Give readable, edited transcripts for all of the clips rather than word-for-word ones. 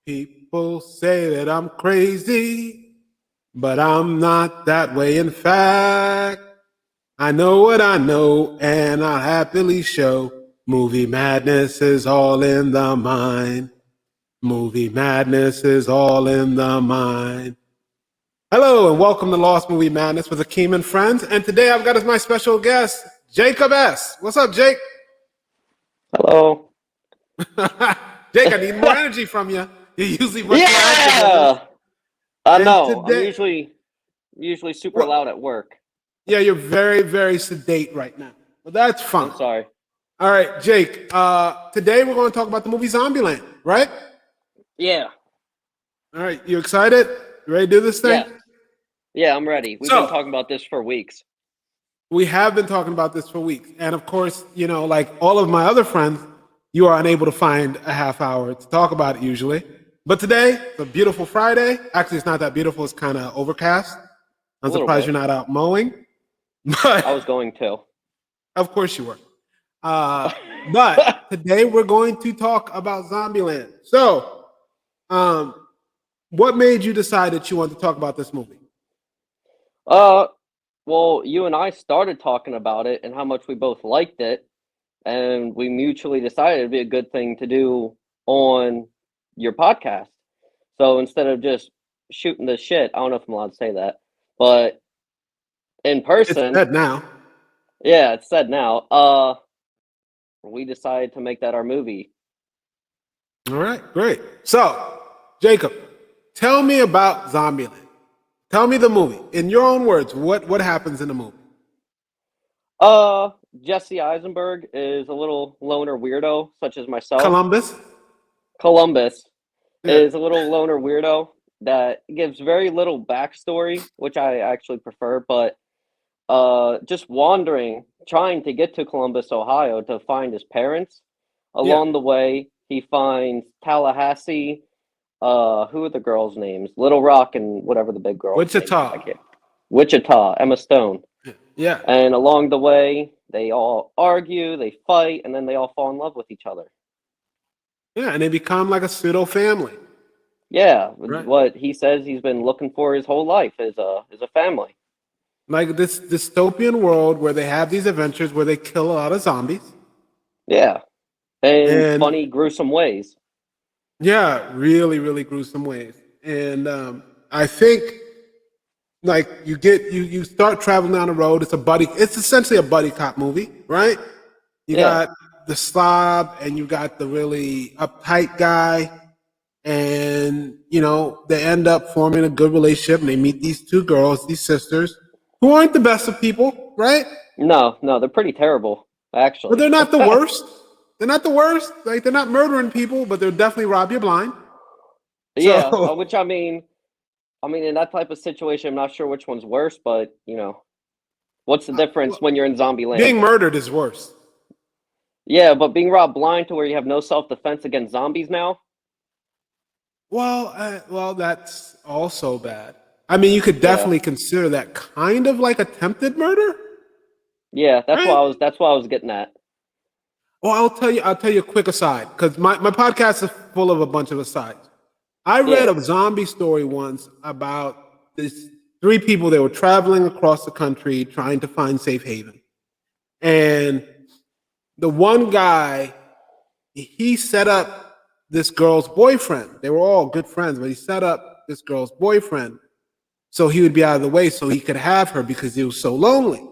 People say that I'm crazy, but I'm not that way. In fact, I know what I know, and I'll happily show. Movie madness is all in the mind. Movie madness is all in the mind. Hello, and welcome to Lost Movie Madness with Akeem and friends. And today I've got as my special guest, Jacob S. What's up, Jake? Hello. Jake, I need more energy from you. You're usually much more active than this. I And know. today- I'm usually super Well- loud at work. Yeah, you're very, very sedate right now. But that's fine. I'm sorry. All right, Jake. Today we're going to talk about the movie Zombieland, right? Yeah. All right, you excited? You ready to do this thing? Yeah, I'm ready. We've been talking about this for weeks. We have been talking about this for weeks. And of course, you know, like all of my other friends, you are unable to find a half hour to talk about it usually. But today, it's a beautiful Friday. Actually, it's not that beautiful. It's kind of overcast. I'm surprised you're not out mowing. But I was going to. Of course you were. But today we're going to talk about Zombieland. So, what made you decide that you want to talk about this movie? Well, you and I started talking about it and how much we both liked it, and we mutually decided it'd be a good thing to do on your podcast. So instead of just shooting the shit, I don't know if I'm allowed to say that, but in person, It's dead now. yeah, it's said now. We decided to make that our movie. All right, great. So, Jacob, tell me about Zombieland. Tell me the movie. In your own words, what happens in the movie? Jesse Eisenberg is a little loner weirdo, such as myself. Columbus is a little loner weirdo that gives very little backstory, which I actually prefer, but just wandering, trying to get to Columbus, Ohio to find his parents. Along the way, he finds Tallahassee. Who are the girls' names? Little Rock and whatever the big girl. Wichita. Wichita, Emma Stone. Yeah. And along the way, they all argue, they fight, and then they all fall in love with each other. Yeah, and they become like a pseudo family. Yeah, right. What he says he's been looking for his whole life is a family. Like this dystopian world where they have these adventures where they kill a lot of zombies. Yeah, and funny, gruesome ways. Yeah, really, really gruesome ways. And I think like you start traveling down the road. It's essentially a buddy cop movie, right? You got the slob and you got the really uptight guy, and you know they end up forming a good relationship. And they meet these two girls, these sisters, who aren't the best of people, right? No, they're pretty terrible, actually. But they're not the worst. They're not the worst. Like they're not murdering people, but they'll definitely rob you blind. Yeah, which I mean, in that type of situation, I'm not sure which one's worse, but you know, what's the difference when you're in Zombieland? Being murdered is worse. Yeah, but being robbed blind to where you have no self-defense against zombies now. Well, that's also bad. I mean, you could definitely consider that kind of like attempted murder. Yeah, that's what I was getting at. Well, I'll tell you a quick aside, because my podcast is full of a bunch of asides. I read a zombie story once about these three people. They were traveling across the country trying to find safe haven. And the one guy, he set up this girl's boyfriend. They were all good friends, but he set up this girl's boyfriend so he would be out of the way so he could have her because he was so lonely.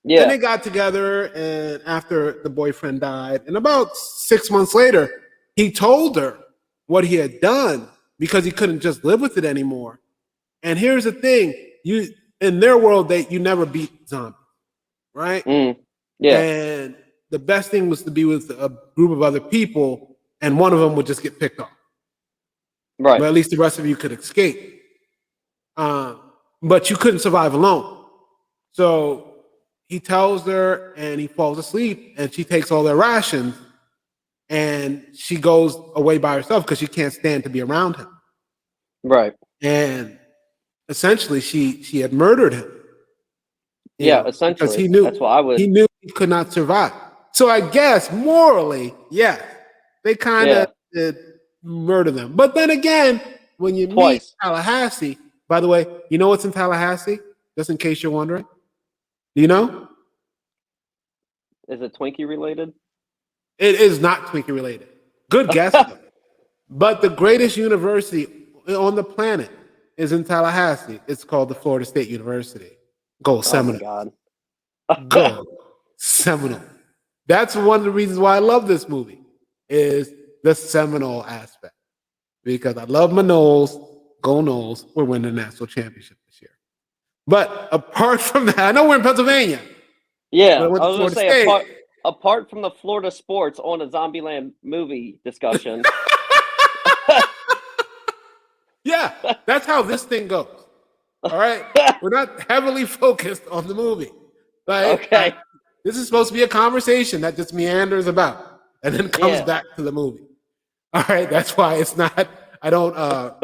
Yeah. Then they got together, and after the boyfriend died, and about 6 months later, he told her what he had done because he couldn't just live with it anymore. And here's the thing: in their world, you never beat zombies, right? Yeah. And the best thing was to be with a group of other people, and one of them would just get picked off. Right. But at least the rest of you could escape. But you couldn't survive alone. So he tells her, and he falls asleep, and she takes all their rations, and she goes away by herself because she can't stand to be around him. Right. And essentially, she had murdered him. Yeah, essentially. Because he knew he could not survive. So I guess morally, yeah, they kind of did murder them. But then again, when you meet Twice. Tallahassee, by the way, you know what's in Tallahassee? Just in case you're wondering. Do you know? Is it Twinkie related? It is not Twinkie related. Good guess, though. But the greatest university on the planet is in Tallahassee. It's called the Florida State University. Go Oh my Seminoles. god. Go Seminole. That's one of the reasons why I love this movie is the Seminole aspect. Because I love my Noles. Go Noles. We're winning the national championship this year. But apart from that, I know we're in Pennsylvania. Yeah, But I I went to was gonna Florida say State. apart from the Florida sports on a Zombieland movie discussion. Yeah, that's how this thing goes. All right? We're not heavily focused on the movie. Like, Okay. this is supposed to be a conversation that just meanders about and then comes Yeah. back to the movie. All right, that's why it's not. I don't.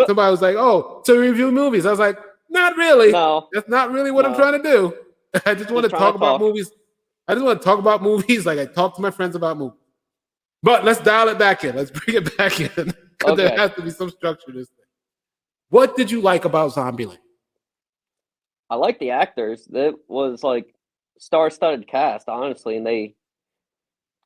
Somebody was like, "Oh, so you review movies?" I was like, "Not really. No. That's not really what I'm No. trying to do. I just want to trying talk to about talk. movies. I just want to talk about movies like I talk to my friends about movies. But let's dial it back in. Let's bring it back in because there Okay. has to be some structure to this thing. What did you like about Zombieland? I like the actors. It was like star-studded cast, honestly, and they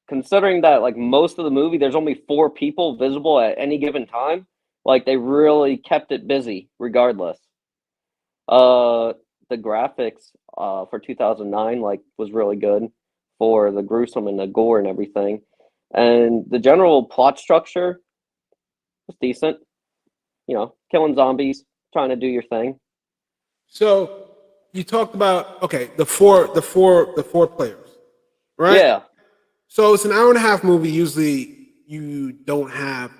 considering that like most of the movie there's only 4 people visible at any given time, like they really kept it busy regardless. The graphics for 2009 like was really good for the gruesome and the gore and everything. And the general plot structure was decent. You know, killing zombies, trying to do your thing. So you talked about the four players, right? Yeah. So it's an hour and a half movie. Usually you don't have,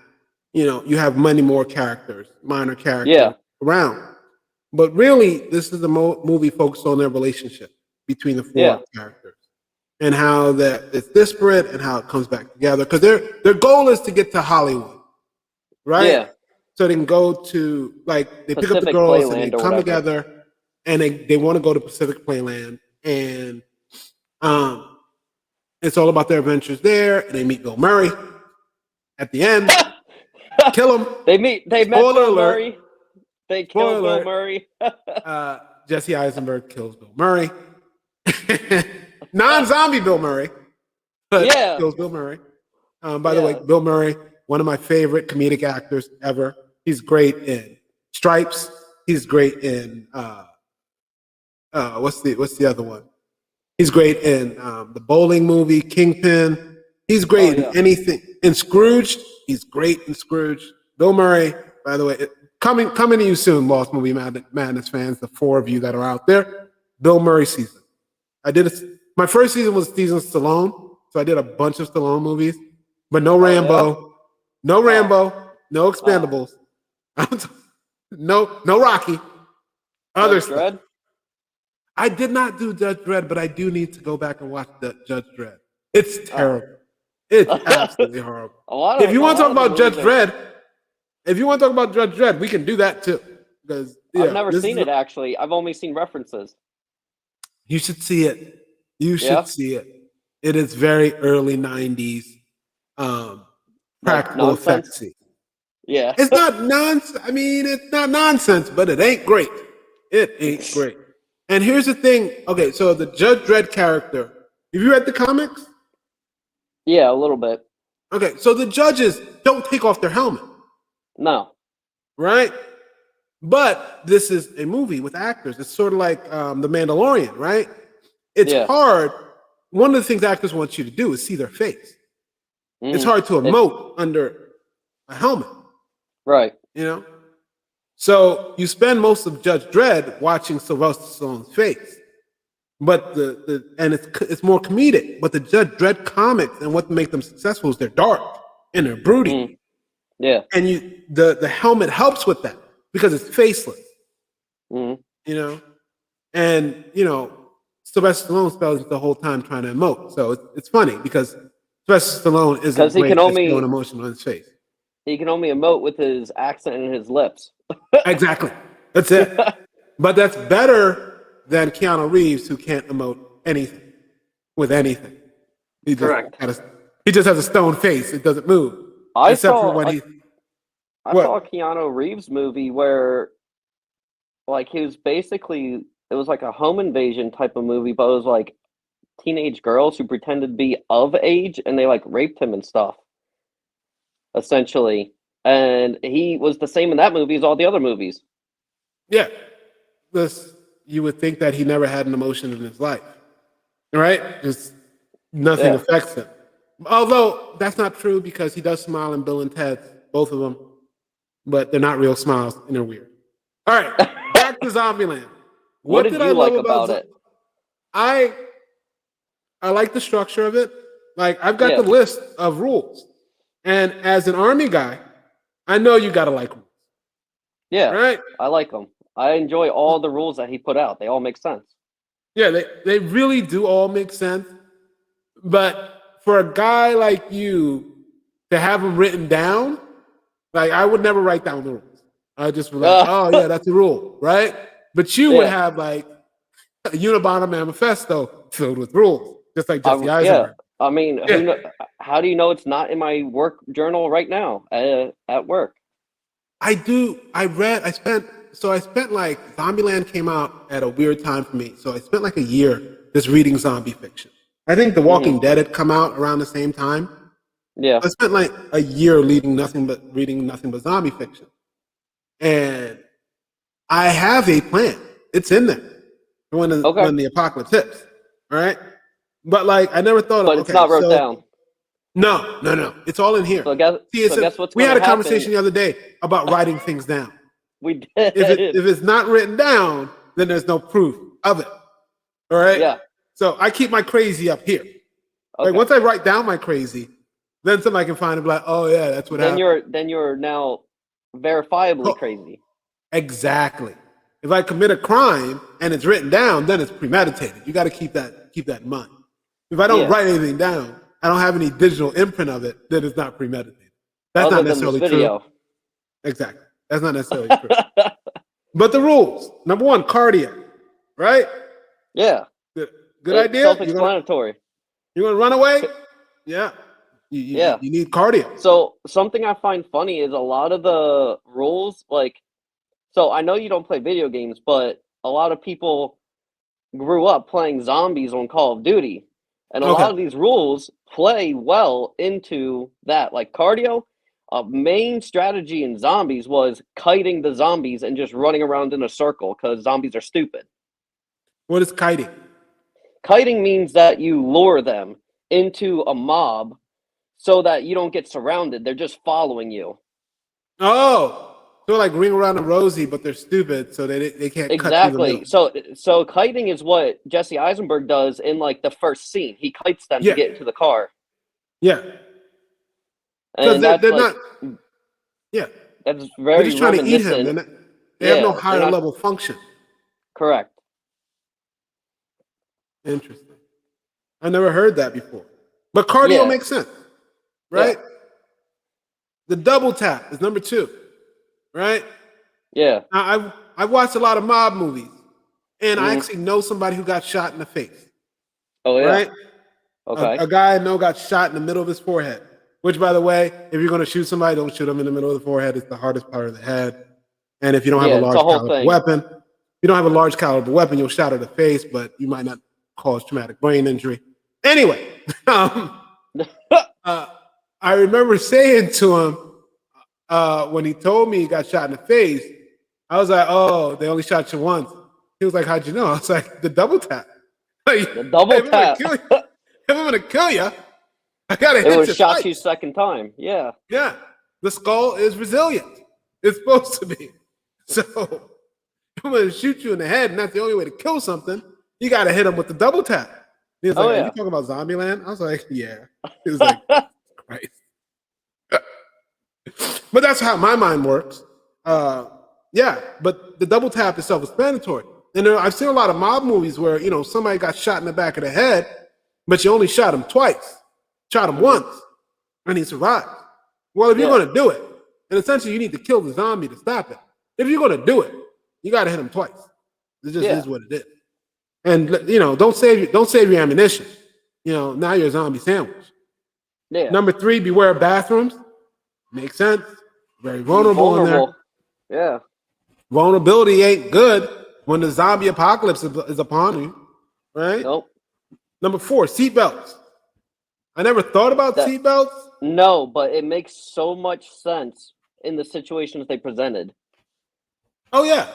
you have many more characters, minor characters Yeah. around. But really, this is a movie focused on their relationship between the 4 Yeah. characters and how that it's disparate and how it comes back together. Because their goal is to get to Hollywood, right? Yeah. So they can go to like they pick up the Pacific girls and they Playland or come whatever. together and they want to go to Pacific Playland and it's all about their adventures there. And they meet Bill Murray at the end. Kill him. They met Spoiler Bill alert. Murray. They Spoiler killed Bill alert. Murray. Jesse Eisenberg kills Bill Murray. Non-zombie Bill Murray, but Yeah. kills Bill Murray. By the way, Yeah. Bill Murray, one of my favorite comedic actors ever. He's great in Stripes. He's great in what's the other one? He's great in the bowling movie Kingpin. He's great Oh, yeah. in anything. In Scrooge, he's great in Scrooge. Bill Murray, by the way, coming to you soon, Lost Movie Madness fans, the 4 of you that are out there. Bill Murray season. My first season was season Stallone, so I did a bunch of Stallone movies, but no Rambo, no Expendables, no Rocky, other Judge stuff. Dredd? I did not do Judge Dredd, but I do need to go back and watch the Judge Dredd. It's terrible. It's absolutely horrible. If you want to talk about Judge Dredd, we can do that too. Because I've never seen it actually. I've only seen references. You should see it. You should see it. It is very early 90s practical effects. Yeah. It's not nonsense. I mean, it's not nonsense, but it ain't great. It ain't great. And here's the thing. Okay, so the Judge Dredd character, have you read the comics? Yeah, a little bit. Okay, so the judges don't take off their helmet. No. Right? But this is a movie with actors. It's sort of like The Mandalorian, right? It's hard. One of the things actors want you to do is see their face. It's hard to emote under a helmet. Right. You know? So you spend most of Judge Dredd watching Sylvester Stallone's face. But it's more comedic. But the Judge Dredd comics and what make them successful is they're dark and they're broody. Yeah. And the helmet helps with that because it's faceless. You know? And, Sylvester Stallone spells the whole time trying to emote. So it's funny because Sylvester Stallone isn't great at showing emotion on his face. He can only emote with his accent and his lips. Exactly. That's it. But that's better than Keanu Reeves, who can't emote anything with anything. He just has a stone face. It doesn't move. I saw a What? Keanu Reeves movie where like he was basically it was like a home invasion type of movie, but it was like teenage girls who pretended to be of age and they like raped him and stuff, essentially. And he was the same in that movie as all the other movies. Yeah. This you would think that he never had an emotion in his life, right? Just nothing Yeah. affects him. Although that's not true because he does smile in Bill and Ted, both of them, but they're not real smiles and they're weird. All right, back to Zombieland. What What did did I you love like about about it? I I like the structure of it. Like I've got the Yeah. list of rules, and as an army guy, I know you got to like rules, Yeah. right? I like him. I enjoy all the rules that he put out. They all make sense. Yeah, they really do all make sense. But for a guy like you to have them written down, like I would never write down the rules. I just be like, oh yeah, that's a rule, right? But you would Yeah. have like a Unabomber manifesto filled with rules, just like Jesse Yeah. Eisenberg. I mean, Yeah, how do you know it's not in my work journal right now at work? I do. I spent like Zombieland came out at a weird time for me. So I spent like a year just reading zombie fiction. I think The Hmm. Walking Dead had come out around the same time. Yeah. I spent like a year reading nothing but zombie fiction. And I have a plan. It's in there Okay. when the apocalypse hits. All right. But like I never thought of But it's okay, not wrote so down. no. It's all in here. See, So guess what's we going had to a conversation happen? the other day about writing things down. We If did. it's not written down, then there's no proof of it. All right. Yeah. So I keep my crazy up here. Like Okay. once I write down my crazy, then somebody can find it. Be like, oh yeah, that's what happened. Then you're now verifiably Oh, crazy. exactly. If I commit a crime and it's written down, then it's premeditated. You got to keep that in mind. If I don't Yeah. write anything down, I don't have any digital imprint of it, then it's not premeditated. That's Other not than this necessarily video. true. Exactly. That's not necessarily true. But the rules. Number one, cardio. Right? Yeah. Good It's idea. self-explanatory. You gonna run away? Yeah. Yeah. You need cardio. So something I find funny is a lot of the rules, like, so I know you don't play video games, but a lot of people grew up playing zombies on Call of Duty. And a Okay. lot of these rules play well into that. Like cardio, a main strategy in zombies was kiting the zombies and just running around in a circle because zombies are stupid. What is kiting? Kiting means that you lure them into a mob so that you don't get surrounded. They're just following you. Oh. So like Ring Around the Rosie, but they're stupid, so they can't cut through the Exactly. middle. So kiting is what Jesse Eisenberg does in like the first scene. He kites them to Yeah. get into the car. Yeah. Because And that's they're like not. Yeah. that's They're very just trying to eat him. reminiscent. They have no Yeah, they're higher not level function. correct. Interesting. I never heard that before. But cardio Yeah. makes sense, right? Yeah. The double tap is number 2, right? Yeah. Now, I've watched a lot of mob movies, and I Mhm. actually know somebody who got shot in the face, Oh yeah. right? Okay. A guy I know got shot in the middle of his forehead, which, by the way, if you're going to shoot somebody, don't shoot them in the middle of the forehead. It's the hardest part of the head. And if you don't have Yeah, a it's a large whole caliber thing. weapon, you'll shatter the face, but you might not cause traumatic brain injury. Anyway, I remember saying to him when he told me he got shot in the face, I was like, "Oh, they only shot you once." He was like, "How'd you know?" I was like, "The double tap." Like, The double if tap. If I'm gonna kill you, I gotta It hit was you shot twice. you second time. Yeah. Yeah, the skull is resilient. It's supposed to be. So if I'm gonna shoot you in the head, and that's the only way to kill something. You gotta hit him with the double tap. He was Oh like, "Are yeah. you talking about Zombieland?" I was like, "Yeah." He was like, "Christ." But that's how my mind works. Yeah, but the double tap is self-explanatory. And I've seen a lot of mob movies where somebody got shot in the back of the head, but you only shot him twice, shot him once, and he survived. Well, if you're Yeah. going to do it, and essentially you need to kill the zombie to stop it. If you're going to do it, you got to hit him twice. It just Yeah. is what it is. And don't save your ammunition. Now you're a zombie sandwich. Yeah. Number 3, beware of bathrooms. Makes sense. Very Be vulnerable in there. vulnerable. Yeah. Vulnerability ain't good when the zombie apocalypse is upon you, right? Nope. Number 4, seatbelts. I never thought about That seatbelts. no, but it makes so much sense in the situations they presented. Oh yeah,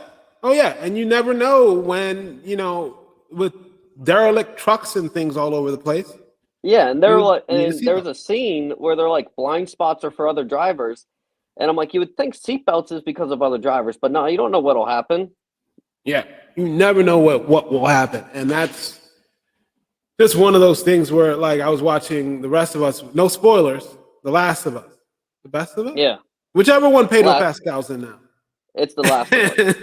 oh yeah, and you never know when with derelict trucks and things all over the place. Yeah, and You need a and there's seatbelt. a scene where they're like blind spots are for other drivers, and I'm like, you would think seatbelts is because of other drivers, but no, you don't know what'll happen. Yeah, you never know what will happen, and that's just one of those things where, like, I was watching The Rest of Us. No spoilers. The Last of Us. The Best of Us. Yeah, Whichever one Pedro last Pascal's in now. it's The Last of Us.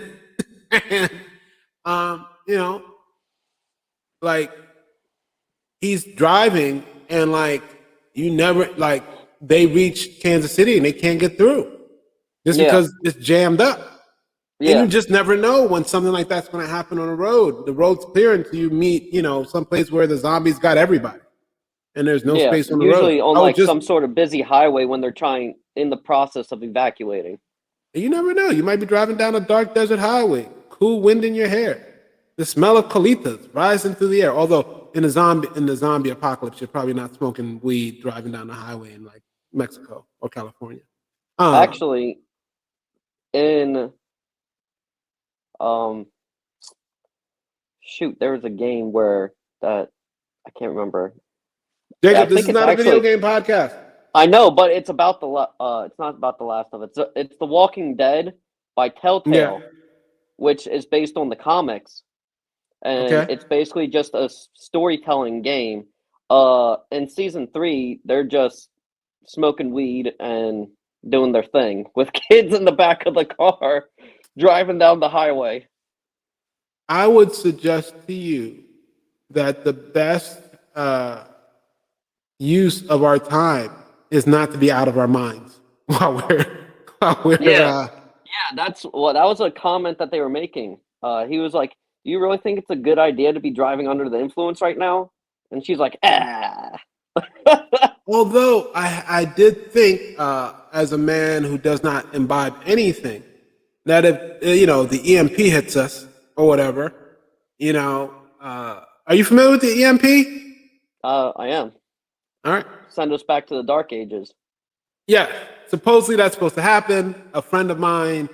And, you know, like he's driving, and like you never like they reach Kansas City and they can't get through just Yeah, because it's jammed up. And you yeah, just never know when something like that's going to happen on the road. The road's clear until you meet, some place where the zombies got everybody, and there's no yeah. space on the road. Usually on I was like just, some sort of busy highway when they're trying in the process of evacuating. you never know. You might be driving down a dark desert highway, cool wind in your hair, the smell of colitas rising through the air. Although in the zombie apocalypse, you're probably not smoking weed driving down the highway in like Mexico or California. Um, Actually, in um shoot, there was a game where that I can't remember. I Jacob, this think is it's not a video actually game podcast. I know, but it's about it's not about The Last of It. It's The Walking Dead by Yeah. Telltale, which is based on the comics, and Okay. it's basically just a storytelling game. In season 3, they're just smoking weed and doing their thing with kids in the back of the car driving down the highway. I would suggest to you that the best use of our time is not to be out of our minds while we're Yeah. Yeah, that was a comment that they were making. He was like, "Do you really think it's a good idea to be driving under the influence right now?" And she's like, "Ah." although I did think as a man who does not imbibe anything that if the EMP hits us or whatever, are you familiar with the EMP? I am. All right. Send us back to the dark ages. Yeah, supposedly that's supposed to happen. A friend of mine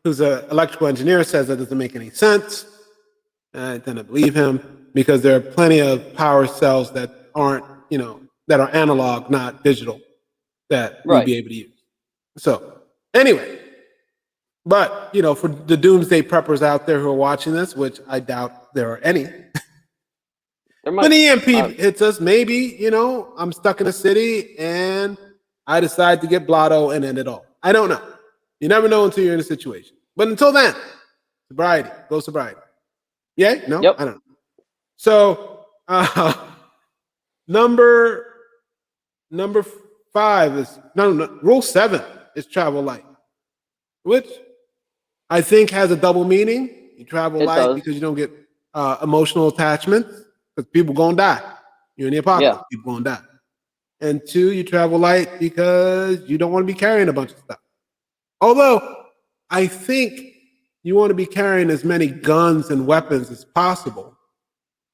who's an electrical engineer says that doesn't make any sense. I didn't believe him because there are plenty of power cells that aren't, that are analog, not digital, that we'd Right. be able to use. So, anyway, but, for the doomsday preppers out there who are watching this, which I doubt there are any, There when might the EMP hits us, maybe, I'm stuck in a city and I decide to get blotto and end it all. I don't know. You never know until you're in a situation. But until then, sobriety, go sobriety. Yeah? No? Yep. I don't know. So, number 5 is, no, rule 7 is travel light, which I think has a double meaning. You travel It light does. because you don't get emotional attachments because people gonna die. You're in the apocalypse, Yeah. people gonna die. And 2, you travel light because you don't want to be carrying a bunch of stuff. Although I think you want to be carrying as many guns and weapons as possible.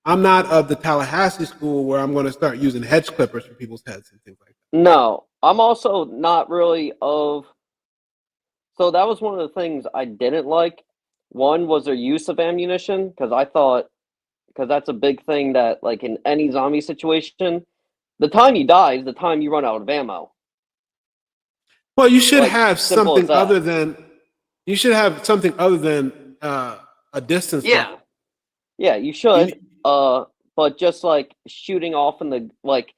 I'm not of the Tallahassee school where I'm going to start using hedge clippers for people's heads and things like that. No, I'm also not really of. So that was one of the things I didn't like. One was their use of ammunition because that's a big thing that like in any zombie situation, the time you die is the time you run out of ammo. Well, you should Like have simple as something that. other than a distance Yeah. weapon. Yeah, you You should. need, But just like shooting off in the like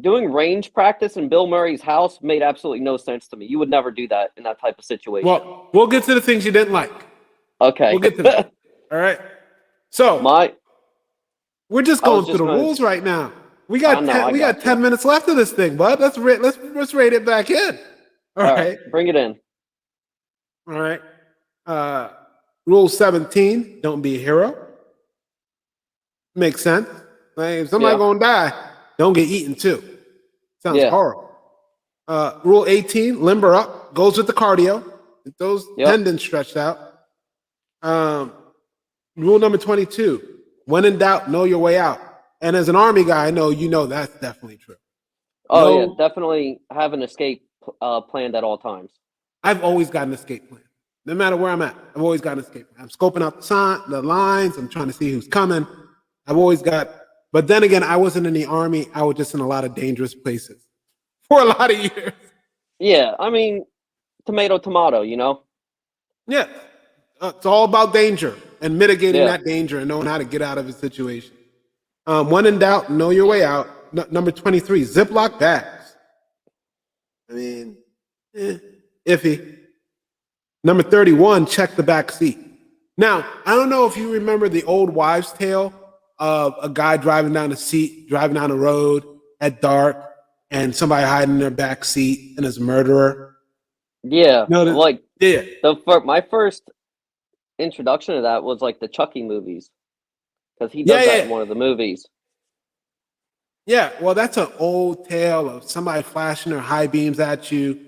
doing range practice in Bill Murray's house made absolutely no sense to me. You would never do that in that type of situation. well, we'll get to the things you didn't like. Okay. We'll get to that. All right. So My we're just I was going through just the going rules right now. We I got know, 10, I we got got you. 10 minutes left of this thing, bud. Let's rate it back in. All All right, right. bring it in. All right. Uh, Rule 17, don't be a hero. Makes sense. Like, if somebody Yeah. gonna die, don't get eaten too. Sounds Yeah. horrible. Rule 18, limber up. goes with the cardio. Get those Yep. tendons stretched out. Rule number 22: when in doubt, know your way out. And as an Army guy, I know you know that's definitely true. Oh yeah, No, definitely have an escape planned at all times. I've always got an escape plan. No matter where I'm at, I've always got an escape plan. I'm scoping out the lines. I'm trying to see who's coming. I've always got. But then again, I wasn't in the Army. I was just in a lot of dangerous places for a lot of years. Yeah, I mean, tomato, tomato. You know. Yeah, it's all about danger and mitigating Yeah. that danger and knowing how to get out of a situation. When in doubt, know your way out. Number 23: Ziploc bags. I mean, iffy. Number 31: check the back seat. Now, I don't know if you remember the old wives' tale of a guy driving down the road at dark, and somebody hiding in their back seat and is a murderer. Yeah, No, like yeah, my first introduction to that was like the Chucky movies, because he yeah, does that in yeah. one of the movies. Yeah, well, that's an old tale of somebody flashing their high beams at you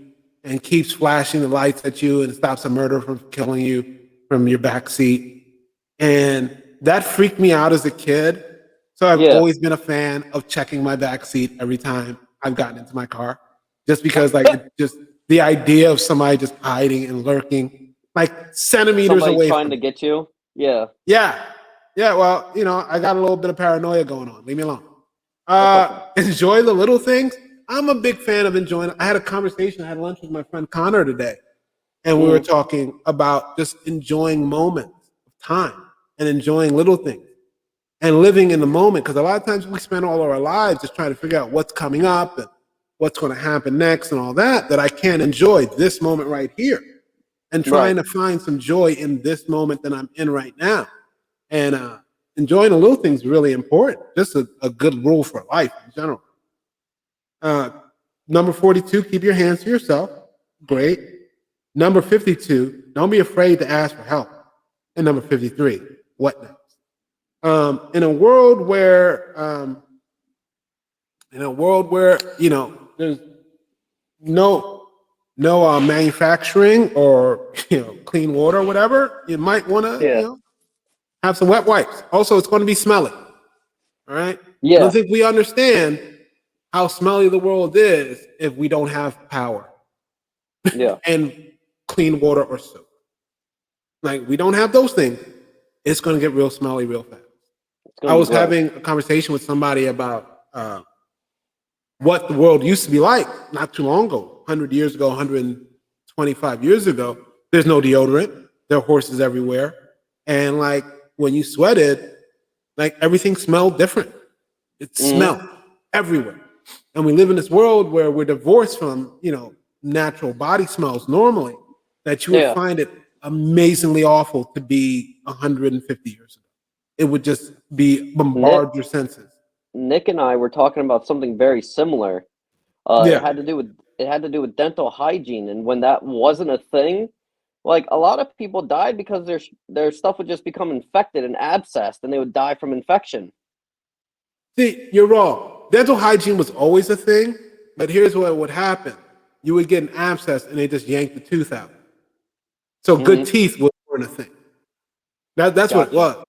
and keeps flashing the lights at you and stops a murderer from killing you from your back seat. And that freaked me out as a kid. So I've Yeah. always been a fan of checking my back seat every time I've gotten into my car, just because like just the idea of somebody just hiding and lurking like centimeters Somebody away trying from to me. get you. Yeah, Yeah. Yeah. Well, I got a little bit of paranoia going on. Leave me alone. that's okay. Enjoy the little things. I'm a big fan of enjoying. I had a conversation. I had lunch with my friend Connor today, and we were talking about just enjoying moments of time and enjoying little things and living in the moment. Because a lot of times we spend all of our lives just trying to figure out what's coming up and what's going to happen next and all that. That I can't enjoy this moment right here and trying Right. to find some joy in this moment that I'm in right now. And enjoying the little things is really important. Just a good rule for life in general. Uh, Number 42: keep your hands to yourself. Great. Number 52: don't be afraid to ask for help. And number 53: what next? In a world where, there's no manufacturing or clean water or whatever, you might want to Yeah. have some wet wipes. Also, it's going to be smelly. All right. I Yeah. don't think we understand how smelly the world is if we don't have power Yeah. and clean water or soap. Like, we don't have those things, it's going to get real smelly real fast. It's I gonna be was gross. having a conversation with somebody about what the world used to be like not too long ago, 100 years ago, 125 years ago. There's no deodorant. There are horses everywhere. And like when you sweated, like everything smelled different. It smelled everywhere. And we live in this world where we're divorced from, natural body smells normally, that you would Yeah. find it amazingly awful to be 150 years ago. It would just be Nick, bombard your senses. Nick and I were talking about something very similar. It Yeah. had to do with dental hygiene, and when that wasn't a thing, like a lot of people died because their stuff would just become infected and abscessed, and they would die from infection. See, you're wrong. Dental hygiene was always a thing, but here's what would happen. You would get an abscess and they just yank the tooth out. So good Mm-hmm. teeth weren't a thing. That's what it Gotcha. was.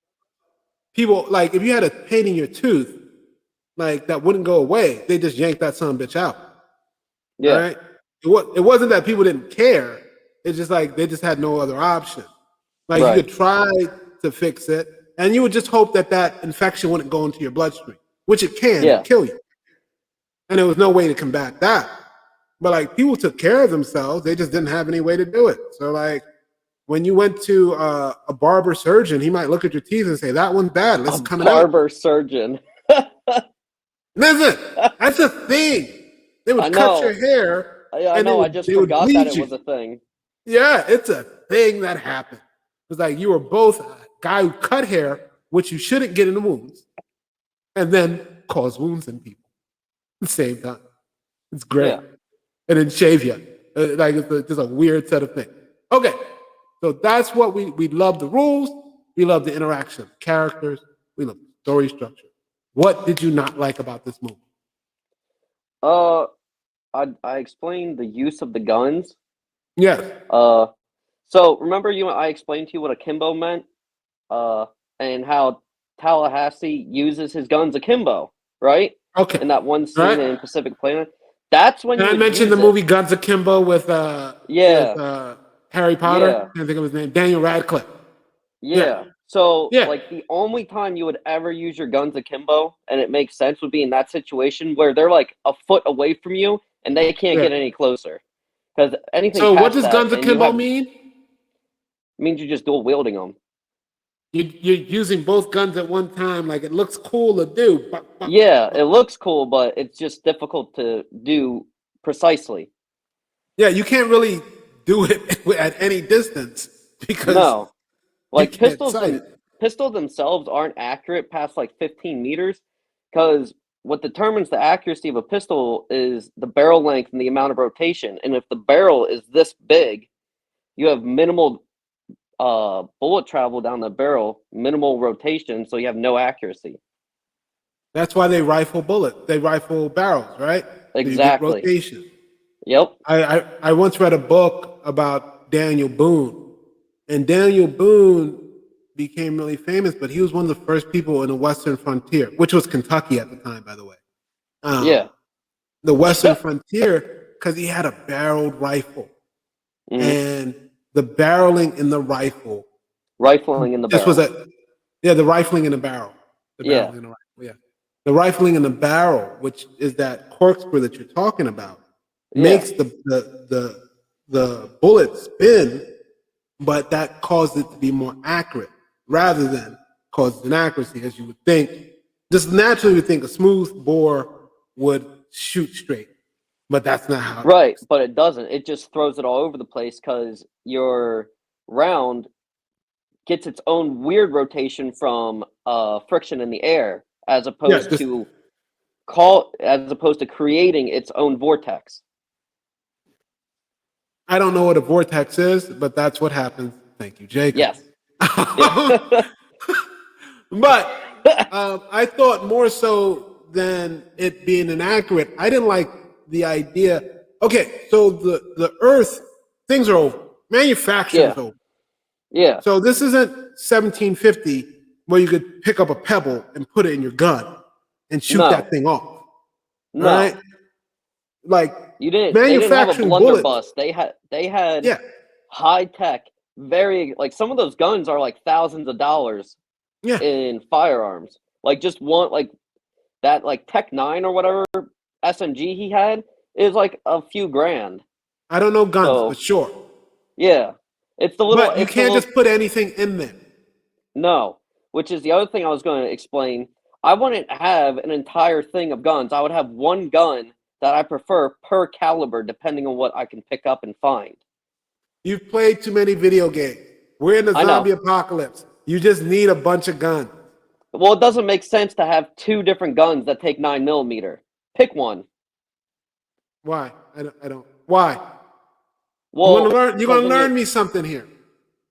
People, like, if you had a pain in your tooth, like, that wouldn't go away. They just yanked that son of a bitch out. All Yeah. right? It wasn't that people didn't care. It's just like they just had no other option. Like, you Right. could try to fix it, and you would just hope that that infection wouldn't go into your bloodstream, which it can Yeah. and kill you. And there was no way to combat that. But like people took care of themselves, they just didn't have any way to do it. So like when you went to a barber surgeon, he might look at your teeth and say, "That one's bad. A Let's coming out." barber surgeon. Listen, that's a thing. They I would cut your know. hair I and know. I just they would forgot that bleed it was you. a thing. Yeah, it's a thing that happened. It's like you were both a guy who cut hair, which you shouldn't get in the wounds, and then cause wounds in people at the same time. It's great. Yeah. And then shave you. Like it's just a weird set of things. Okay, so that's what we love the rules. We love the interaction of characters. We love the story structure. What did you not like about this movie? Uh, I explained the use of the guns. Yes. So remember I explained to you what akimbo meant, uh, and how Tallahassee uses his guns akimbo, right? Okay. In that one All scene in right. Pacific Planet. That's when And you I would mentioned the use it. movie Guns Akimbo with Yeah, Harry Potter. yeah, Can't think of his name. Daniel Radcliffe. Yeah. yeah. So, Yeah. like, the only time you would ever use your guns akimbo, and it makes sense, would be in that situation where they're like a foot away from you and they can't Yeah. get any closer. Because anything So what past does that, Guns and you Akimbo have mean? means you're just dual wielding them. You're using both guns at one time. Like it looks cool to do. Buck, buck, buck, Yeah, buck. it looks cool, but it's just difficult to do precisely. Yeah, you can't really do it at any distance because No, you like can't sight it. pistols themselves aren't accurate past like 15 meters, because what determines the accuracy of a pistol is the barrel length and the amount of rotation. And if the barrel is this big, you have minimal bullet travel down the barrel, minimal rotation, so you have no accuracy. That's why they rifle bullets. They rifle barrels, right? So you get Exactly. rotation. Yep. I once read a book about Daniel Boone, and Daniel Boone became really famous, but he was one of the first people in the Western frontier, which was Kentucky at the time, by the way. Yeah. The Western frontier, because he had a barreled rifle, Hmm. and the barreling in the rifle Rifling in the just was barrel. the rifling in the barrel, the Yeah. barreling in the rifle, yeah, the rifling in the barrel, which is that corkscrew that you're talking about, Yeah. makes the bullet spin, but that caused it to be more accurate rather than cause inaccuracy, as you would think. Just naturally, would think a smooth bore would shoot straight, but that's not how it Right, works. but it doesn't. It just throws it all over the place because your round gets its own weird rotation from friction in the air, as Yeah, opposed to creating its own vortex. I don't know what a vortex is, but that's what happens. Thank you, Jacob. Yes. Yeah. But I thought more so than it being inaccurate. I didn't like the idea. Okay, so the Earth, things are over. Manufacturing Yeah. is over. Yeah. So this isn't 1750 where you could pick up a pebble and put it in your gun and shoot that No. thing off. All right, No. like You didn't they didn't have a manufacturing bullets. blunderbuss. They had Yeah, high tech, very, like, some of those guns are like thousands of dollars yeah. in firearms. Like, just one, like that, like, Tech 9 or whatever SMG he had is like a few grand. I don't know guns, but So, sure. yeah. But you It's the can't little just put anything in there. No, which is the other thing I was going to explain. I wouldn't have an entire thing of guns. I would have one gun that I prefer per caliber, depending on what I can pick up and find. You've played too many video games. We're in the I zombie know. apocalypse. You just need a bunch of guns. Well, it doesn't make sense to have two different guns that take 9mm. Pick one. Why? I don't. Why? You want to Well, learn? You're because going to when you learn me something here.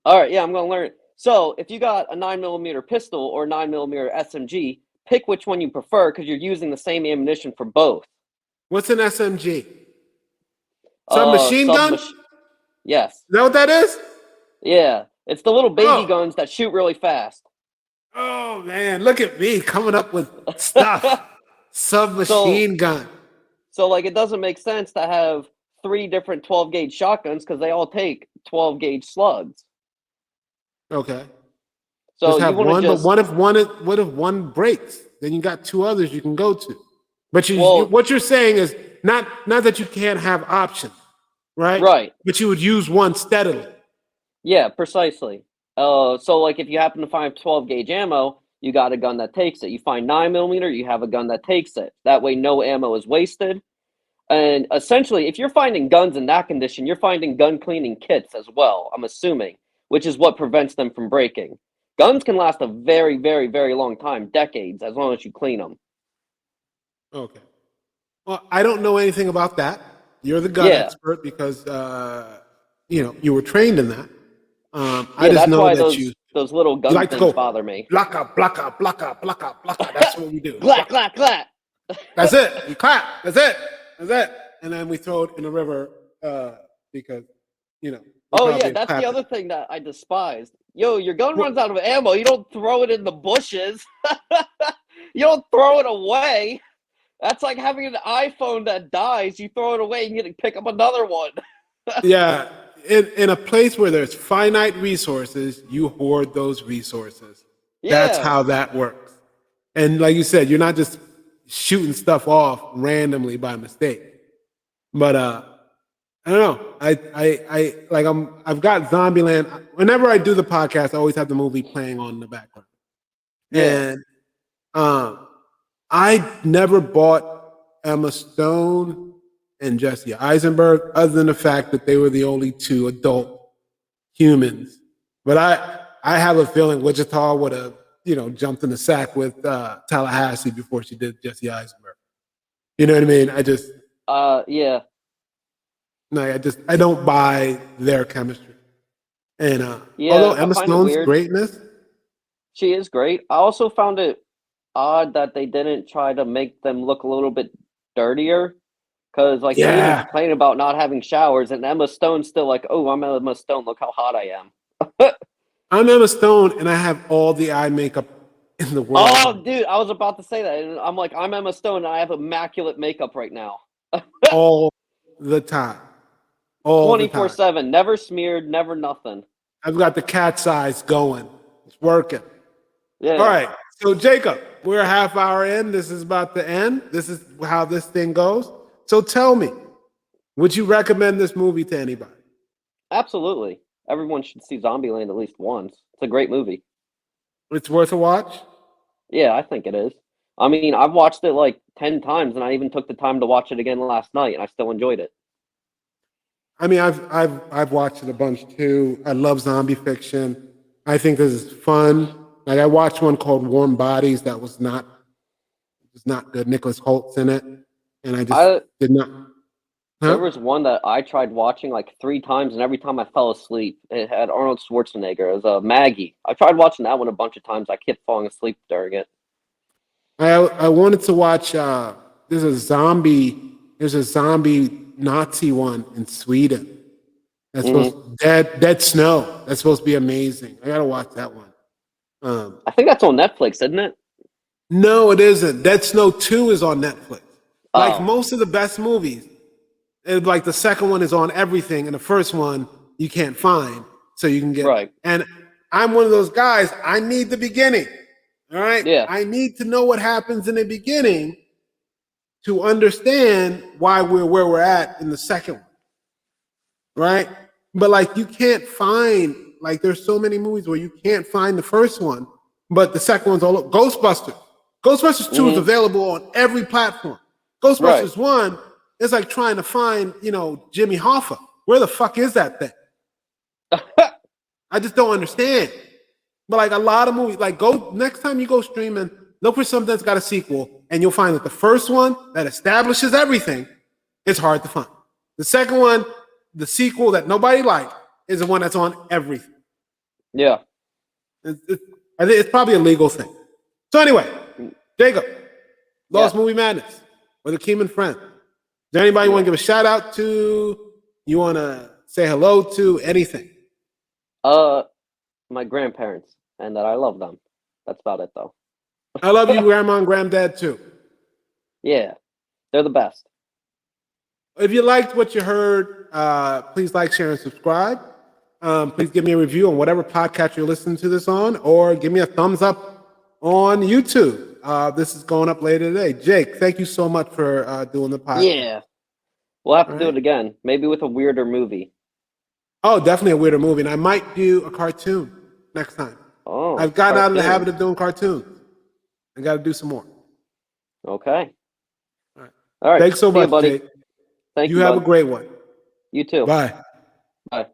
all right, yeah, I'm gonna learn it. So if you got a 9mm pistol or 9mm SMG, pick which one you prefer because you're using the same ammunition for both. What's an SMG? Submachine gun? Is Yes. that what that is? Yeah. It's the little baby Oh, guns that shoot really fast. oh man! Look at me coming up with stuff. So Submachine gun. so like it doesn't make sense to have three different 12 gauge shotguns because they all take 12 gauge slugs. Okay. So Just you have want to one, but just what if one breaks? Then you got two others you can go to. But well, what you're saying is not that you can't have options, right? right. But you would use one steadily. Yeah, precisely. So like if you happen to find 12 gauge ammo, you got a gun that takes it. You find 9mm, you have a gun that takes it. That way no ammo is wasted. And essentially, if you're finding guns in that condition, you're finding gun cleaning kits as well, I'm assuming, which is what prevents them from breaking. Guns can last a very, very, very long time, decades, as long as you clean them. Okay. Well, I don't know anything about that. You're the gun Yeah, expert because you were trained in that. I yeah, just that's know why that those little you gun like to things go bother me. blocka, blocka, blocka, blocka, blocka. That's what we do. Clack, Blocka. clack, clack. That's it. You clap. That's it. That's it. And then we throw it in the river because you know, we're Oh yeah, probably that's the clapping. other thing that I despised. Yo, your gun Well, runs out of ammo. You don't throw it in the bushes. You don't throw it away. That's like having an iPhone that dies. You throw it away and you pick up another one. yeah, in a place where there's finite resources, you hoard those resources. That's Yeah. how that works. And like you said, you're not just shooting stuff off randomly by mistake. But I don't know. I like I've got Zombieland. Whenever I do the podcast, I always have the movie playing on in the background. Yeah. And um, I never bought Emma Stone and Jesse Eisenberg, other than the fact that they were the only two adult humans. But I have a feeling Wichita would have jumped in the sack with Tallahassee before she did Jesse Eisenberg. You know what I mean? Yeah. No, I don't buy their chemistry. And although Yeah, I Emma find it Stone's weird. greatness, She is great. I also found it odd that they didn't try to make them look a little bit dirtier. Because, like, they even yeah, complain about not having showers, and Emma Stone's still like, oh, I'm Emma Stone. Look how hot I am. I'm Emma Stone, and I have all the eye makeup in the world. Oh, dude, I was about to say that. And I'm like, I'm Emma Stone, and I have immaculate makeup right now. All the time. All the time. 24/7. Never smeared, never nothing. I've got the cat's eyes going. It's working. Yeah. All right. So, Jacob, we're a half hour in. This is about to end. This is how this thing goes. So, tell me, would you recommend this movie to anybody? Absolutely. Everyone should see Zombieland at least once. It's a great movie. It's worth a watch? Yeah, I think it is. I mean, I've watched it like 10 times, and I even took the time to watch it again last night, and I still enjoyed it. I mean, I've watched it a bunch too. I love zombie fiction. I think this is fun. Like I watched one called Warm Bodies that was not good. Nicholas Holt's in it, and I just did not. There Huh? was one that I tried watching like 3 times, and every time I fell asleep. It had Arnold Schwarzenegger. It was Maggie. I tried watching that one a bunch of times. I kept falling asleep during it. I wanted to watch. There's a zombie. There's a zombie Nazi one in Sweden. That's supposed Dead Snow. That's supposed to be amazing. I gotta watch that one. I think that's on Netflix, isn't it? No, it isn't. Dead Snow 2 is on Netflix. Like Oh, most of the best movies, like the second one is on everything, and the first one you can't find, so you can get. right. And I'm one of those guys. I need the beginning. All right. Yeah. I need to know what happens in the beginning to understand why we're where we're at in the second one. Right. But like you can't find, like there's so many movies where you can't find the first one, but the second one's all Ghostbusters. Ghostbusters 2 is available on every platform. Ghostbusters 1 is like trying to find, Jimmy Hoffa. Where the fuck is that thing? I just don't understand. But like a lot of movies, like go next time you go streaming, look for something that's got a sequel, and you'll find that the first one that establishes everything is hard to find. The second one, the sequel that nobody liked, is the one that's on everything. Yeah. I think it's probably a legal thing. So anyway, Jacob, Lost Movie Madness with a Keeman friend. Is there anybody you want to give a shout out to? You want to say hello to? Anything? My grandparents, and that I love them. That's about it, though. I love you, Grandma and Granddad, too. Yeah, they're the best. If you liked what you heard, please like, share, and subscribe. Please give me a review on whatever podcast you're listening to this on, or give me a thumbs up on YouTube. This is going up later today. Jake, thank you so much for doing the podcast. Yeah. We'll have to do it again, maybe with a weirder movie. Oh, definitely a weirder movie. And I might do a cartoon next time. Oh, I've gotten out of the habit of doing cartoons. I got to do some more. Okay. All right. All right. Thanks so much, buddy. Jake. Thank you. You have a great one. You too. Bye. Bye.